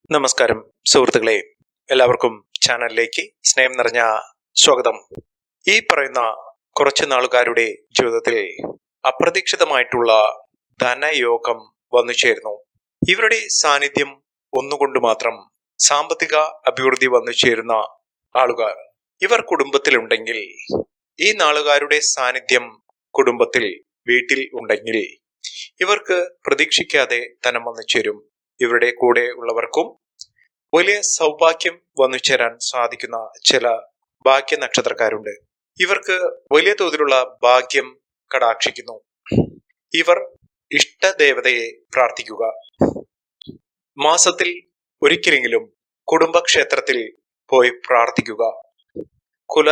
നമസ്കാരം സുഹൃത്തുക്കളെ, എല്ലാവർക്കും ചാനലിലേക്ക് സ്നേഹം നിറഞ്ഞ സ്വാഗതം. ഈ പറയുന്ന കുറച്ച് നാളുകാരുടെ ജീവിതത്തിൽ അപ്രതീക്ഷിതമായിട്ടുള്ള ധനയോഗം വന്നു ചേരുന്നു. ഇവരുടെ സാന്നിധ്യം ഒന്നുകൊണ്ട് മാത്രം സാമ്പത്തിക അഭിവൃദ്ധി വന്നു ചേരുന്ന ആളുകാർ ഇവർ കുടുംബത്തിലുണ്ടെങ്കിൽ, ഈ നാളുകാരുടെ സാന്നിധ്യം കുടുംബത്തിൽ വീട്ടിൽ ഉണ്ടെങ്കിൽ ഇവർക്ക് പ്രതീക്ഷിക്കാതെ ധനം വന്നു ചേരും. ഇവരുടെ കൂടെ ഉള്ളവർക്കും വലിയ സൗഭാഗ്യം വന്നു ചേരാൻ സാധിക്കുന്ന ചില ഭാഗ്യ നക്ഷത്രക്കാരുണ്ട്. ഇവർക്ക് വലിയ തോതിലുള്ള ഭാഗ്യം കടാക്ഷിക്കുന്നു. ഇവർ ഇഷ്ടദേവതയെ പ്രാർത്ഥിക്കുക. മാസത്തിൽ ഒരിക്കലെങ്കിലും കുടുംബക്ഷേത്രത്തിൽ പോയി പ്രാർത്ഥിക്കുക. കുല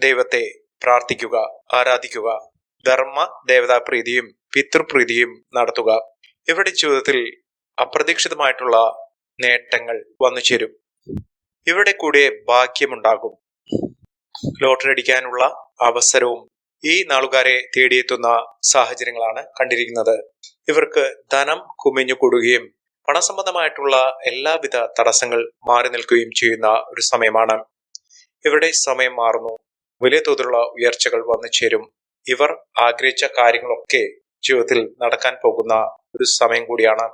ദൈവത്തെ പ്രാർത്ഥിക്കുക, ആരാധിക്കുക. ധർമ്മ ദേവതാപ്രീതിയും പിതൃപ്രീതിയും നടത്തുക. ഇവരുടെ ജീവിതത്തിൽ അപ്രതീക്ഷിതമായിട്ടുള്ള നേട്ടങ്ങൾ വന്നു ചേരും. ഇവരുടെ കൂടെ ഭാഗ്യമുണ്ടാകും. ലോട്ടറി അടിക്കാനുള്ള അവസരവും ഈ നാളുകാരെ തേടിയെത്തുന്ന സാഹചര്യങ്ങളാണ് കണ്ടിരിക്കുന്നത്. ഇവർക്ക് ധനം കുമിഞ്ഞു കൂടുകയും പണസംബന്ധമായിട്ടുള്ള എല്ലാവിധ തടസ്സങ്ങൾ മാറി നിൽക്കുകയും ചെയ്യുന്ന ഒരു സമയമാണ്. ഇവരുടെ സമയം മാറുന്നു. വലിയ തോതിലുള്ള ഉയർച്ചകൾ വന്നു ചേരും. ഇവർ ആഗ്രഹിച്ച കാര്യങ്ങളൊക്കെ ജീവിതത്തിൽ നടക്കാൻ പോകുന്ന ഒരു സമയം കൂടിയാണ്.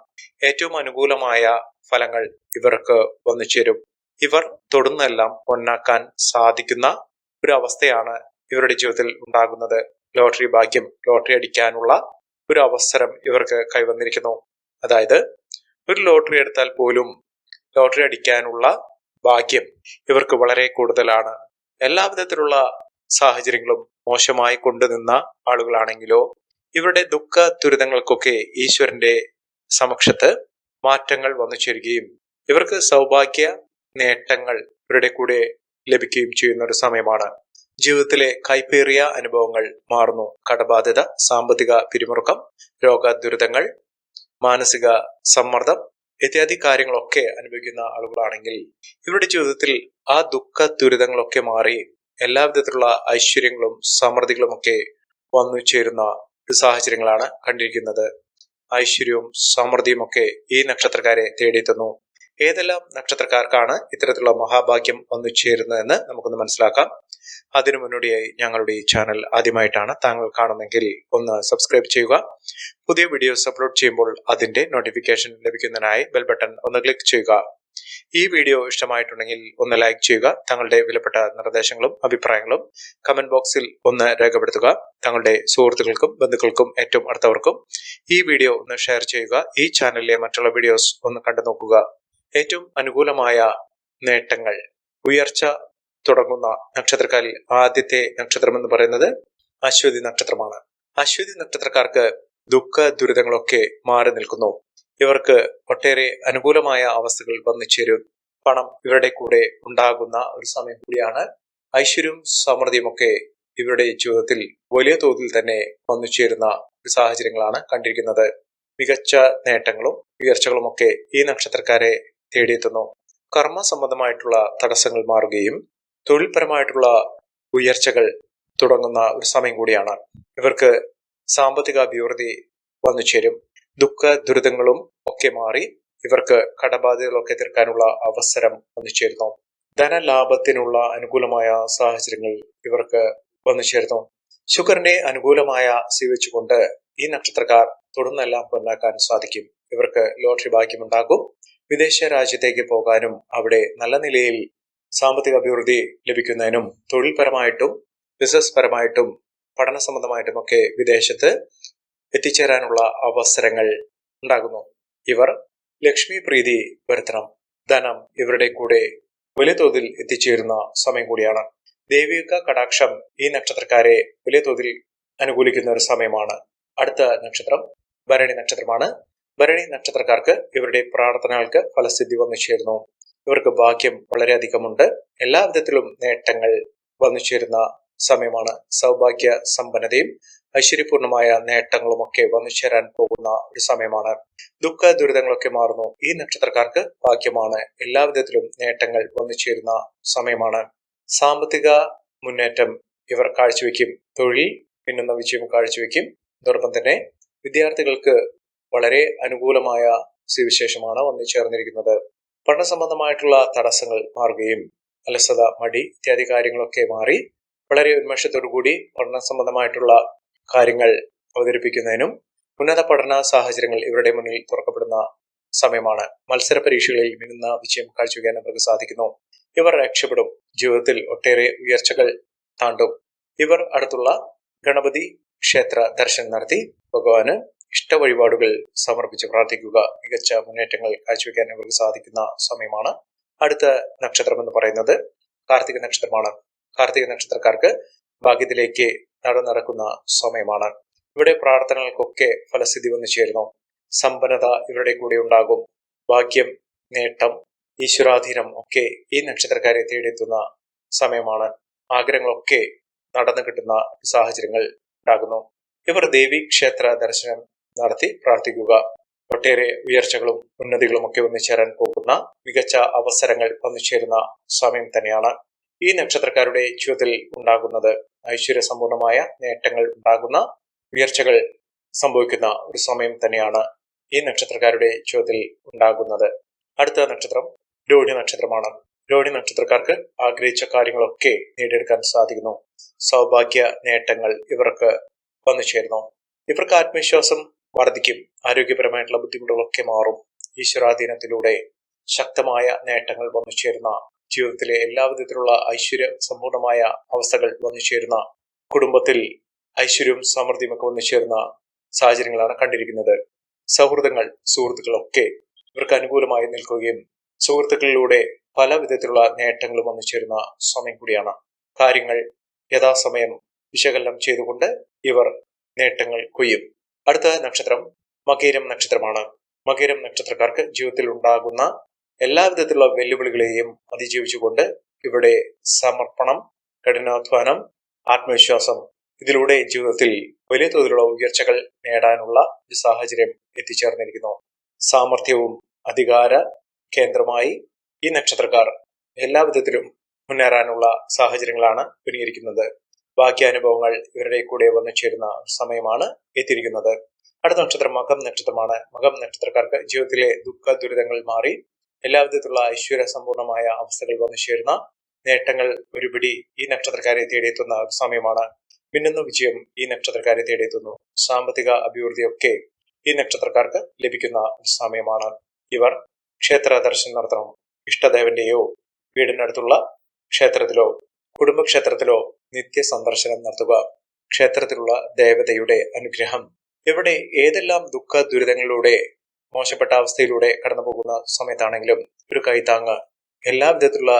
ഏറ്റവും അനുകൂലമായ ഫലങ്ങൾ ഇവർക്ക് വന്നു ചേരും. ഇവർ തൊടുന്നെല്ലാം പൊന്നാക്കാൻ സാധിക്കുന്ന ഒരു അവസ്ഥയാണ് ഇവരുടെ ജീവിതത്തിൽ ഉണ്ടാകുന്നത്. ലോട്ടറി ഭാഗ്യം, ലോട്ടറി അടിക്കാനുള്ള ഒരു അവസരം ഇവർക്ക് കൈവന്നിരിക്കുന്നു. അതായത് ഒരു ലോട്ടറി എടുത്താൽ പോലും ലോട്ടറി അടിക്കാനുള്ള ഭാഗ്യം ഇവർക്ക് വളരെ കൂടുതലാണ്. എല്ലാവിധത്തിലുള്ള സാഹചര്യങ്ങളും മോശമായി കൊണ്ടുനിന്ന ആളുകളാണെങ്കിലോ ഇവരുടെ ദുഃഖ ദുരിതങ്ങൾക്കൊക്കെ ഈശ്വരന്റെ സമക്ഷത്ത് മാറ്റങ്ങൾ വന്നു ചേരുകയും ഇവർക്ക് സൗഭാഗ്യ നേട്ടങ്ങൾ ഇവരുടെ കൂടെ ലഭിക്കുകയും ചെയ്യുന്ന ഒരു സമയമാണ്. ജീവിതത്തിലെ കൈപ്പേറിയ അനുഭവങ്ങൾ മാറുന്നു. കടബാധ്യത, സാമ്പത്തിക പിരിമുറുക്കം, രോഗദുരിതങ്ങൾ, മാനസിക സമ്മർദ്ദം ഇത്യാദി കാര്യങ്ങളൊക്കെ അനുഭവിക്കുന്ന ആളുകളാണെങ്കിൽ ഇവരുടെ ജീവിതത്തിൽ ആ ദുഃഖ ദുരിതങ്ങളൊക്കെ മാറി എല്ലാവിധത്തിലുള്ള ഐശ്വര്യങ്ങളും സമൃദ്ധികളും ഒക്കെ വന്നു ചേരുന്ന ഒരു സാഹചര്യങ്ങളാണ് കണ്ടിരിക്കുന്നത്. ഐശ്വര്യവും സമൃദ്ധിയും ഒക്കെ ഈ നക്ഷത്രക്കാരെ തേടിയെത്തുന്നു. ഏതെല്ലാം നക്ഷത്രക്കാർക്കാണ് ഇത്തരത്തിലുള്ള മഹാഭാഗ്യം വന്നു ചേരുന്നതെന്ന് നമുക്കൊന്ന് മനസ്സിലാക്കാം. അതിനു മുന്നോടിയായി ഞങ്ങളുടെ ഈ ചാനൽ ആദ്യമായിട്ടാണ് താങ്കൾ കാണുന്നെങ്കിൽ ഒന്ന് സബ്സ്ക്രൈബ് ചെയ്യുക. പുതിയ വീഡിയോസ് അപ്ലോഡ് ചെയ്യുമ്പോൾ അതിന്റെ നോട്ടിഫിക്കേഷൻ ലഭിക്കുന്നതിനായി ബെൽ ബട്ടൺ ഒന്ന് ക്ലിക്ക് ചെയ്യുക. ഈ വീഡിയോ ഇഷ്ടമായിട്ടുണ്ടെങ്കിൽ ഒന്ന് ലൈക്ക് ചെയ്യുക. തങ്ങളുടെ വിലപ്പെട്ട നിർദ്ദേശങ്ങളും അഭിപ്രായങ്ങളും കമന്റ് ബോക്സിൽ ഒന്ന് രേഖപ്പെടുത്തുക. തങ്ങളുടെ സുഹൃത്തുക്കൾക്കും ബന്ധുക്കൾക്കും ഏറ്റവും അടുത്തവർക്കും ഈ വീഡിയോ ഒന്ന് ഷെയർ ചെയ്യുക. ഈ ചാനലിലെ മറ്റുള്ള വീഡിയോസ് ഒന്ന് കണ്ടു നോക്കുക. ഏറ്റവും അനുകൂലമായ നേട്ടങ്ങൾ, ഉയർച്ച തുടങ്ങുന്ന നക്ഷത്രക്കാരിൽ ആദ്യത്തെ നക്ഷത്രം എന്ന് പറയുന്നത് അശ്വതി നക്ഷത്രമാണ്. അശ്വതി നക്ഷത്രക്കാർക്ക് ദുഃഖ ദുരിതങ്ങളൊക്കെ മാറി നിൽക്കുന്നു. ഇവർക്ക് ഒട്ടേറെ അനുകൂലമായ അവസ്ഥകൾ വന്നു ചേരും. പണം ഇവരുടെ കൂടെ ഉണ്ടാകുന്ന ഒരു സമയം കൂടിയാണ്. ഐശ്വര്യവും സമൃദ്ധിയും ഒക്കെ ഇവരുടെ ജീവിതത്തിൽ വലിയ തോതിൽ തന്നെ വന്നു ചേരുന്ന ഒരു സാഹചര്യങ്ങളാണ് കണ്ടിരിക്കുന്നത്. മികച്ച നേട്ടങ്ങളും ഉയർച്ചകളും ഒക്കെ ഈ നക്ഷത്രക്കാരെ തേടിയെത്തുന്നു. കർമ്മ സംബന്ധമായിട്ടുള്ള തടസ്സങ്ങൾ മാറുകയും തൊഴിൽപരമായിട്ടുള്ള ഉയർച്ചകൾ തുടങ്ങുന്ന ഒരു സമയം കൂടിയാണ്. ഇവർക്ക് സാമ്പത്തിക അഭിവൃദ്ധി വന്നു ചേരും. ദുഃഖ ദുരിതങ്ങളും ഒക്കെ മാറി ഇവർക്ക് കടബാധ്യതകളൊക്കെ തീർക്കാനുള്ള അവസരം വന്നു ചേരുന്നു. ധനലാഭത്തിനുള്ള അനുകൂലമായ സാഹചര്യങ്ങൾ ഇവർക്ക് വന്നു ചേരുന്നു. ശുക്രനെ അനുകൂലമായ സ്വീകരിച്ചുകൊണ്ട് ഈ നക്ഷത്രക്കാർ തുടർന്നെല്ലാം പൊന്നാക്കാൻ സാധിക്കും. ഇവർക്ക് ലോട്ടറി ഭാഗ്യമുണ്ടാകും. വിദേശ രാജ്യത്തേക്ക് പോകാനും അവിടെ നല്ല നിലയിൽ സാമ്പത്തിക അഭിവൃദ്ധി ലഭിക്കുന്നതിനും തൊഴിൽപരമായിട്ടും ബിസിനസ് പരമായിട്ടും പഠന സംബന്ധമായിട്ടും ഒക്കെ വിദേശത്ത് എത്തിച്ചേരാനുള്ള അവസരങ്ങൾ ഉണ്ടാകുന്നു. ഇവർ ലക്ഷ്മി പ്രീതി വരുത്തണം. ധനം ഇവരുടെ കൂടെ വലിയ തോതിൽ എത്തിച്ചേരുന്ന സമയം കൂടിയാണ്. ദൈവിക കടാക്ഷം ഈ നക്ഷത്രക്കാരെ വലിയ തോതിൽ അനുകൂലിക്കുന്ന ഒരു സമയമാണ്. അടുത്ത നക്ഷത്രം ഭരണി നക്ഷത്രമാണ്. ഭരണി നക്ഷത്രക്കാർക്ക് ഇവരുടെ പ്രാർത്ഥനകൾക്ക് ഫലസിദ്ധി വന്നു ചേരുന്നു. ഇവർക്ക് ഭാഗ്യം വളരെയധികമുണ്ട്. എല്ലാവിധത്തിലും നേട്ടങ്ങൾ വന്നു ചേരുന്ന സമയമാണ്. സൗഭാഗ്യ സമ്പന്നതയും ഐശ്വര്യപൂർണമായ നേട്ടങ്ങളും ഒക്കെ വന്നു ചേരാൻ പോകുന്ന ഒരു സമയമാണ്. ദുഃഖ ദുരിതങ്ങളൊക്കെ മാറുന്നു. ഈ നക്ഷത്രക്കാർക്ക് ഭാഗ്യമാണ്. എല്ലാവിധത്തിലും നേട്ടങ്ങൾ വന്നു ചേരുന്ന സമയമാണ്. സാമ്പത്തിക മുന്നേറ്റം ഇവർ കാഴ്ചവെക്കും. തൊഴിൽ മിന്നുന്ന വിജയം കാഴ്ചവെക്കും. അതോടൊപ്പം തന്നെ വിദ്യാർത്ഥികൾക്ക് വളരെ അനുകൂലമായ സ്ഥിതിവിശേഷമാണ് വന്നു ചേർന്നിരിക്കുന്നത്. പഠന സംബന്ധമായിട്ടുള്ള തടസ്സങ്ങൾ മാറുകയും അലസത, മടി ഇത്യാദി കാര്യങ്ങളൊക്കെ മാറി വളരെ ഉന്മേഷത്തോടു കൂടി പഠന സംബന്ധമായിട്ടുള്ള കാര്യങ്ങൾ അവതരിപ്പിക്കുന്നതിനും ഉന്നത പഠന സാഹചര്യങ്ങൾ ഇവരുടെ മുന്നിൽ തുറക്കപ്പെടുന്ന സമയമാണ്. മത്സര പരീക്ഷകളിൽ മിന്നുന്ന വിജയം കാഴ്ചവെക്കാൻ അവർക്ക് സാധിക്കുന്നു. ഇവർ രക്ഷപ്പെടും. ജീവിതത്തിൽ ഒട്ടേറെ ഉയർച്ചകൾ താണ്ടും. ഇവർ അടുത്തുള്ള ഗണപതി ക്ഷേത്ര ദർശനം നടത്തി ഭഗവാന് ഇഷ്ട വഴിപാടുകൾ സമർപ്പിച്ച് പ്രാർത്ഥിക്കുക. മികച്ച മുന്നേറ്റങ്ങൾ കാഴ്ചവെക്കാൻ ഇവർക്ക് സാധിക്കുന്ന സമയമാണ്. അടുത്ത നക്ഷത്രം എന്ന് പറയുന്നത് കാർത്തിക നക്ഷത്രമാണ്. കാർത്തിക നക്ഷത്രക്കാർക്ക് ഭാഗ്യത്തിലേക്ക് നടക്കുന്ന സമയമാണ്. ഇവിടെ പ്രാർത്ഥനകൾക്കൊക്കെ ഫലസിദ്ധി വന്നു ചേരുന്നു. സമ്പന്നത ഇവരുടെ കൂടെ ഉണ്ടാകും. ഭാഗ്യം, നേട്ടം, ഈശ്വരാധീനം ഒക്കെ ഈ നക്ഷത്രക്കാരെ തേടിയെത്തുന്ന സമയമാണ്. ആഗ്രഹങ്ങളൊക്കെ നടന്നു കിട്ടുന്ന സാഹചര്യങ്ങൾ ഉണ്ടാകുന്നു. ഇവർ ദേവി ക്ഷേത്ര ദർശനം നടത്തി പ്രാർത്ഥിക്കുക. ഒട്ടേറെ ഉയർച്ചകളും ഉന്നതികളും ഒക്കെ ഒന്നിച്ചേരാൻ പോകുന്ന മികച്ച അവസരങ്ങൾ വന്നുചേരുന്ന സമയം തന്നെയാണ്. ഈ നക്ഷത്രക്കാരുടെ ജീവിതത്തിൽ ഉണ്ടാകുന്നത് ഐശ്വര്യസമ്പൂർണമായ നേട്ടങ്ങൾ ഉണ്ടാകുന്ന ഉയർച്ചകൾ സംഭവിക്കുന്ന ഒരു സമയം തന്നെയാണ് ഈ നക്ഷത്രക്കാരുടെ ജീവിതത്തിൽ ഉണ്ടാകുന്നത്. അടുത്ത നക്ഷത്രം രോഹിണി നക്ഷത്രമാണ്. രോഹിണി നക്ഷത്രക്കാർക്ക് ആഗ്രഹിച്ച കാര്യങ്ങളൊക്കെ നേടിയെടുക്കാൻ സാധിക്കുന്നു. സൗഭാഗ്യ നേട്ടങ്ങൾ ഇവർക്ക് വന്നു ചേരുന്നു. ഇവർക്ക് ആത്മവിശ്വാസം വർദ്ധിക്കും. ആരോഗ്യപരമായിട്ടുള്ള ബുദ്ധിമുട്ടുകളൊക്കെ മാറും. ഈശ്വരാധീനത്തിലൂടെ ശക്തമായ നേട്ടങ്ങൾ വന്നു ചേരുന്ന, ജീവിതത്തിലെ എല്ലാവിധത്തിലുള്ള ഐശ്വര്യ സമ്പൂർണമായ അവസ്ഥകൾ വന്നു ചേരുന്ന, കുടുംബത്തിൽ ഐശ്വര്യവും സമൃദ്ധിയും ഒക്കെ വന്നു ചേരുന്ന സാഹചര്യങ്ങളാണ് കണ്ടിരിക്കുന്നത്. സുഹൃത്തുക്കളൊക്കെ ഇവർക്ക് അനുകൂലമായി നിൽക്കുകയും സുഹൃത്തുക്കളിലൂടെ പല വിധത്തിലുള്ള നേട്ടങ്ങളും വന്നു ചേരുന്ന സമയം കൂടിയാണ്. കാര്യങ്ങൾ യഥാസമയം വിശകലനം ചെയ്തുകൊണ്ട് ഇവർ നേട്ടങ്ങൾ കൊയ്യും. അടുത്ത നക്ഷത്രം മകീരം നക്ഷത്രമാണ്. മകീരം നക്ഷത്രക്കാർക്ക് ജീവിതത്തിൽ ഉണ്ടാകുന്ന എല്ലാവിധത്തിലുള്ള വെല്ലുവിളികളെയും അതിജീവിച്ചുകൊണ്ട് ഇവിടെ സമർപ്പണം, കഠിനാധ്വാനം, ആത്മവിശ്വാസം ഇതിലൂടെ ജീവിതത്തിൽ വലിയ തോതിലുള്ള ഉയർച്ചകൾ നേടാനുള്ള ഒരു സാഹചര്യം എത്തിച്ചേർന്നിരിക്കുന്നു. സാമർഥ്യവും അധികാര കേന്ദ്രമായി ഈ നക്ഷത്രക്കാർ എല്ലാവിധത്തിലും മുന്നേറാനുള്ള സാഹചര്യങ്ങളാണ് ഒരുങ്ങിയിരിക്കുന്നത്. ഭാഗ്യാനുഭവങ്ങൾ ഇവരുടെ കൂടെ വന്നു ചേരുന്ന സമയമാണ് എത്തിയിരിക്കുന്നത്. അടുത്ത നക്ഷത്രം മകം നക്ഷത്രമാണ്. മകം നക്ഷത്രക്കാർക്ക് ജീവിതത്തിലെ ദുഃഖ ദുരിതങ്ങൾ മാറി എല്ലാവിധത്തിലുള്ള ഐശ്വര്യ സമ്പൂർണമായ അവസ്ഥകൾ വന്നു ചേരുന്ന നേട്ടങ്ങൾ ഒരുപിടി ഈ നക്ഷത്രക്കാരെ തേടിയെത്തുന്ന ഒരു സമയമാണ്. മിന്നുന്ന വിജയം ഈ നക്ഷത്രക്കാരെ തേടിയെത്തുന്നു. സാമ്പത്തിക അഭിവൃദ്ധിയൊക്കെ ഈ നക്ഷത്രക്കാർക്ക് ലഭിക്കുന്ന ഒരു സമയമാണ്. ഇവർ ക്ഷേത്ര ദർശനം നടത്തണം. ഇഷ്ടദേവന്റെയോ വീടിനടുത്തുള്ള ക്ഷേത്രത്തിലോ കുടുംബക്ഷേത്രത്തിലോ നിത്യ സന്ദർശനം നടത്തുക. ക്ഷേത്രത്തിലുള്ള ദേവതയുടെ അനുഗ്രഹം ഇവിടെ ഏതെല്ലാം ദുഃഖ ദുരിതങ്ങളിലൂടെ മോശപ്പെട്ട അവസ്ഥയിലൂടെ കടന്നു പോകുന്ന സമയത്താണെങ്കിലും ഒരു കൈത്താങ്ങ്, എല്ലാ വിധത്തിലുള്ള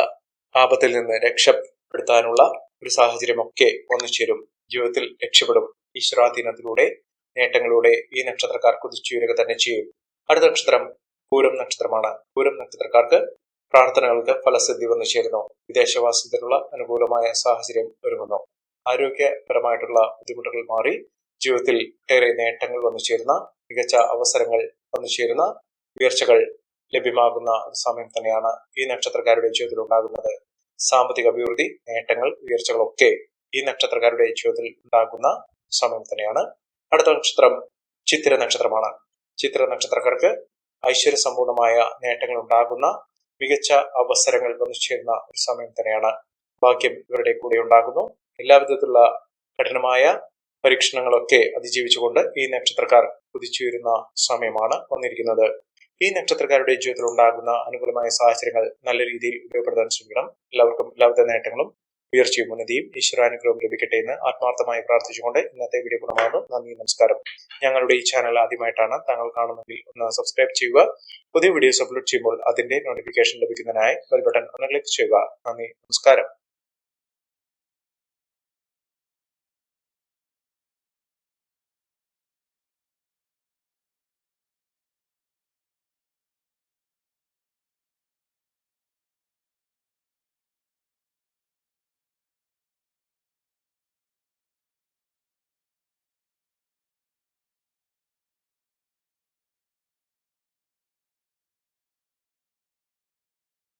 ആപത്തിൽ നിന്ന് രക്ഷപ്പെടുത്താനുള്ള ഒരു സാഹചര്യമൊക്കെ വന്നു ചേരും. ജീവിതത്തിൽ രക്ഷപ്പെടും. ഈശ്വരാധീനത്തിലൂടെ നേട്ടങ്ങളിലൂടെ ഈ നക്ഷത്രക്കാർ കുതിച്ചുയരുക തന്നെ ചെയ്യും. അടുത്ത നക്ഷത്രം പൂരം നക്ഷത്രമാണ്. പൂരം നക്ഷത്രക്കാർക്ക് പ്രാർത്ഥനകൾക്ക് ഫലസിദ്ധി വന്നു ചേരുന്നു. വിദേശവാസത്തിനുള്ള അനുകൂലമായ സാഹചര്യം ഒരുങ്ങുന്നു. ആരോഗ്യപരമായിട്ടുള്ള ബുദ്ധിമുട്ടുകൾ മാറി ജീവിതത്തിൽ ഒട്ടേറെ നേട്ടങ്ങൾ വന്നു ചേരുന്ന, മികച്ച അവസരങ്ങൾ വന്നു ചേരുന്ന, ഉയർച്ചകൾ ലഭ്യമാകുന്ന ഒരു സമയം തന്നെയാണ് ഈ നക്ഷത്രക്കാരുടെ ജീവിതത്തിൽ ഉണ്ടാകുന്നത്. സാമ്പത്തിക അഭിവൃദ്ധി, നേട്ടങ്ങൾ, ഉയർച്ചകളൊക്കെ ഈ നക്ഷത്രക്കാരുടെ ജീവിതത്തിൽ ഉണ്ടാകുന്ന സമയം തന്നെയാണ്. അടുത്ത നക്ഷത്രം ചിത്തിര നക്ഷത്രമാണ്. ചിത്തിര നക്ഷത്രക്കാർക്ക് ഐശ്വര്യ സമ്പൂർണമായ നേട്ടങ്ങൾ ഉണ്ടാകുന്ന, മികച്ച അവസരങ്ങൾ വന്നു ചേരുന്ന ഒരു സമയം തന്നെയാണ്. ഭാഗ്യം ഇവരുടെ കൂടെ ഉണ്ടാകുന്നു. എല്ലാവിധത്തിലുള്ള കഠിനമായ പരീക്ഷണങ്ങളൊക്കെ അതിജീവിച്ചുകൊണ്ട് ഈ നക്ഷത്രക്കാർ കുതിച്ചുയരുന്ന സമയമാണ് വന്നിരിക്കുന്നത്. ഈ നക്ഷത്രക്കാരുടെ ജീവിതത്തിൽ ഉണ്ടാകുന്ന അനുകൂലമായ സാഹചര്യങ്ങൾ നല്ല രീതിയിൽ ഉപയോഗപ്പെടുത്താൻ ശ്രമിക്കണം. എല്ലാവർക്കും എല്ലാവിധ നേട്ടങ്ങളും ഉയർച്ചയും ഉന്നതിയും ഈശ്വരാനുഗ്രഹവും ലഭിക്കട്ടെ എന്ന് ആത്മാർത്ഥമായി പ്രാർത്ഥിച്ചുകൊണ്ട് ഇന്നത്തെ വീഡിയോ പൂർണ്ണമാകുന്നു. നന്ദി, നമസ്കാരം. ഞങ്ങളുടെ ഈ ചാനൽ ആദ്യമായിട്ടാണ് താങ്കൾ കാണുന്നതെങ്കിൽ ഒന്ന് സബ്സ്ക്രൈബ് ചെയ്യുക. പുതിയ വീഡിയോസ് അപ്ലോഡ് ചെയ്യുമ്പോൾ അതിന്റെ നോട്ടിഫിക്കേഷൻ ലഭിക്കുന്നതിനായി ബെൽ ബട്ടൺ ഒന്ന് ക്ലിക്ക് ചെയ്യുക. നന്ദി, നമസ്കാരം.